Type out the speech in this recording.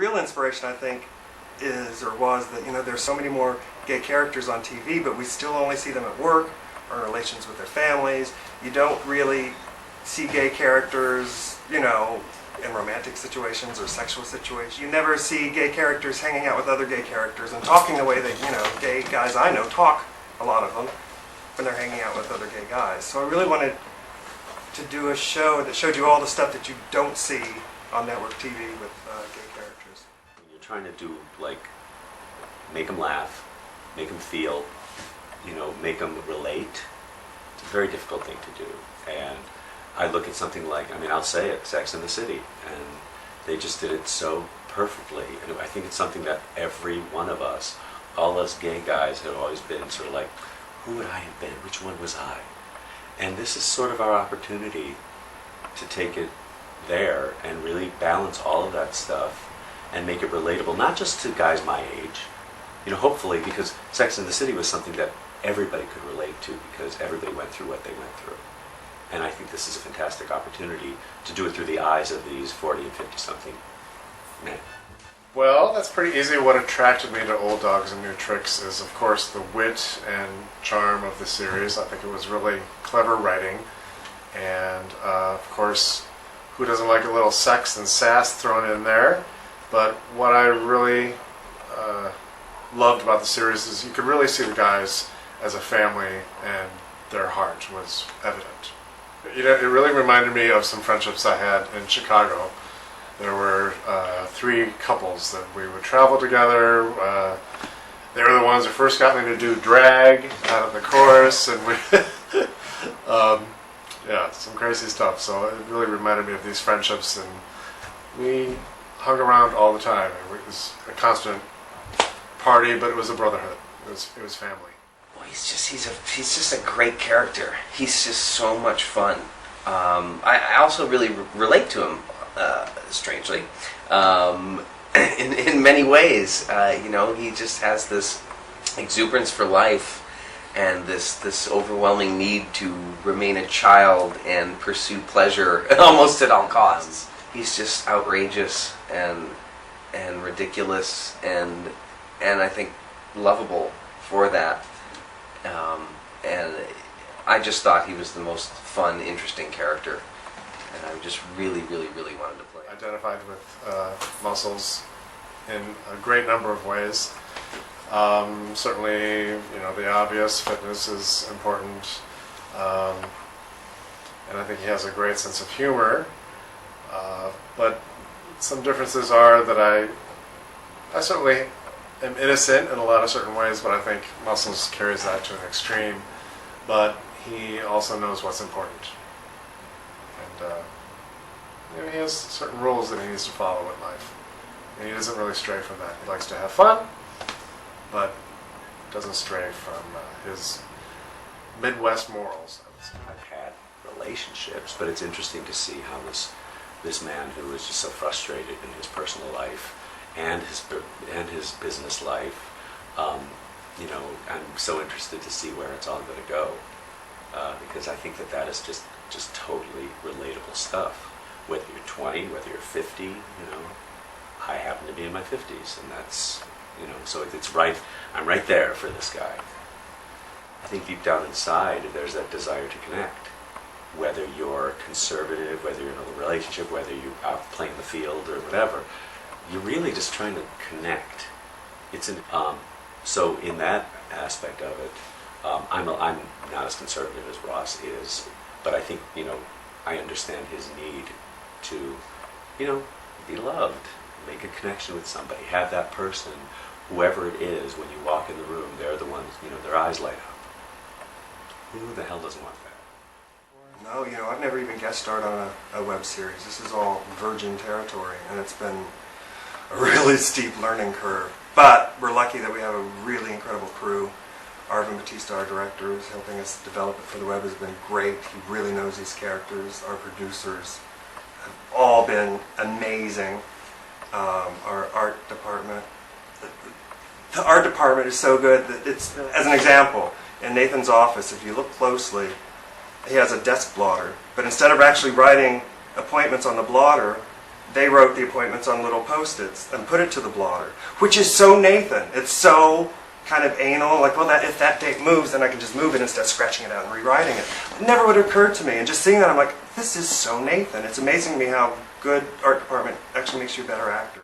real inspiration, I think, is or was that, there's so many more gay characters on TV, but we still only see them at work or in relations with their families. You don't really see gay characters, in romantic situations or sexual situations. You never see gay characters hanging out with other gay characters and talking the way that, gay guys I know talk, a lot of them, when they're hanging out with other gay guys. So I really wanted to do a show that showed you all the stuff that you don't see on network TV with gay characters. You're trying to do, make them laugh, make them feel, make them relate. It's a very difficult thing to do. And I look at something like, I'll say it, Sex and the City, and they just did it so perfectly. And I think it's something that every one of us, all us gay guys, have always been sort of like, who would I have been? Which one was I? And this is sort of our opportunity to take it there and really balance all of that stuff and make it relatable, not just to guys my age, hopefully, because Sex and the City was something that everybody could relate to because everybody went through what they went through. And I think this is a fantastic opportunity to do it through the eyes of these 40 and 50-something men. Well, that's pretty easy. What attracted me to Old Dogs and New Tricks is, of course, the wit and charm of the series. I think it was really clever writing. And, of course, who doesn't like a little sex and sass thrown in there? But what I really loved about the series is you could really see the guys as a family, and their heart was evident. It really reminded me of some friendships I had in Chicago. There were 3 couples that we would travel together. They were the ones who first got me to do drag out of the chorus, and we, some crazy stuff. So it really reminded me of these friendships, and we hung around all the time. It was a constant party, but it was a brotherhood. It was family. Well, he's just a great character. He's just so much fun. I also really relate to him. Strangely, in many ways, he just has this exuberance for life and this overwhelming need to remain a child and pursue pleasure almost at all costs. He's just outrageous and ridiculous and I think lovable for that. And I just thought he was the most fun, interesting character. And I just really, really, really wanted to play. Identified with Muscles in a great number of ways. Certainly, the obvious, fitness is important. And I think he has a great sense of humor. But some differences are that I certainly am innocent in a lot of certain ways, but I think Muscles carries that to an extreme. But he also knows what's important. And he has certain rules that he needs to follow in life. And he doesn't really stray from that. He likes to have fun, but doesn't stray from his Midwest morals, I would say. I've had relationships, but it's interesting to see how this man who is just so frustrated in his personal life and his business life, I'm so interested to see where it's all going to go, because I think that is just totally relatable stuff. Whether you're 20, whether you're 50, I happen to be in my 50s, and that's, so it's right. I'm right there for this guy. I think deep down inside, there's that desire to connect. Whether you're conservative, whether you're in a relationship, whether you're out playing the field or whatever, you're really just trying to connect. So in that aspect of it, I'm not as conservative as Ross is, but I think I understand his need to be loved, make a connection with somebody, have that person, whoever it is, when you walk in the room, they're the ones, their eyes light up. Who the hell doesn't want that? No, I've never even guest starred on a web series. This is all virgin territory, and it's been a really steep learning curve. But we're lucky that we have a really incredible crew. Arvin Batista, our director, is helping us develop it for the web, has been great. He really knows these characters. Our producers have all been amazing. Our art department. The art department is so good that it's, as an example, in Nathan's office, if you look closely, he has a desk blotter. But instead of actually writing appointments on the blotter, they wrote the appointments on little Post-its and put it to the blotter, which is so Nathan. It's so kind of anal, like, well, if that date moves, then I can just move it instead of scratching it out and rewriting it. It never would have occurred to me. And just seeing that, I'm like, this is so Nathan. It's amazing to me how good art department actually makes you a better actor.